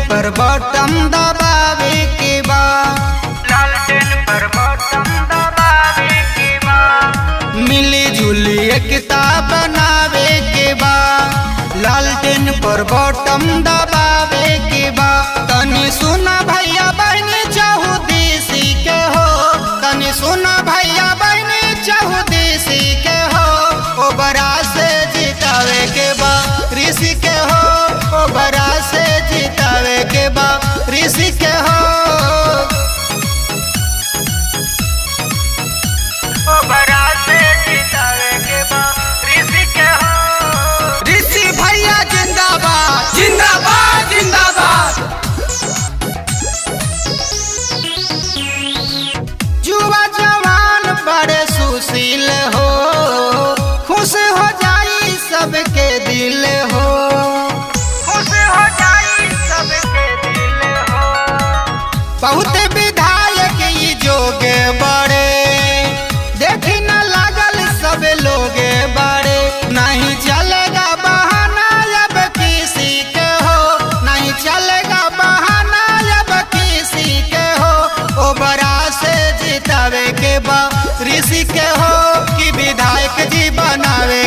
पर बटन दबावे के बा, लालटेन पर बटन दबावे के बा, मिली जुली एकता बनावे के बा, लालटेन पर बटन दबावे के बा। तनी सुना भैया बहनी चाहू देसी के हो, तनी सुना भैया बहनी चाहू देसी के हो, ओबरा से जितावे के बा ऋषि के हो, ओबरा से जितावे के बा ऋषि के हो। ओबरा से जितावे के बा ऋषि के हो। ऋषि भैया जिंदाबाद जिंदाबाद जिंदाबाद। युवा जवान बड़े सुशील हो, खुश हो जाई सबके दिल हो, खुश हो जाई सबके दिल हो। बहुत विधायक ई जोगे बड़े, देखी न लागल सब लोगे बड़े। नहीं चलेगा बहाना अब किसी के हो, नहीं चलेगा बहाना अब किसी के हो, ओबरा से जितावे के बा ऋषि के हो कि विधायक जी बनावे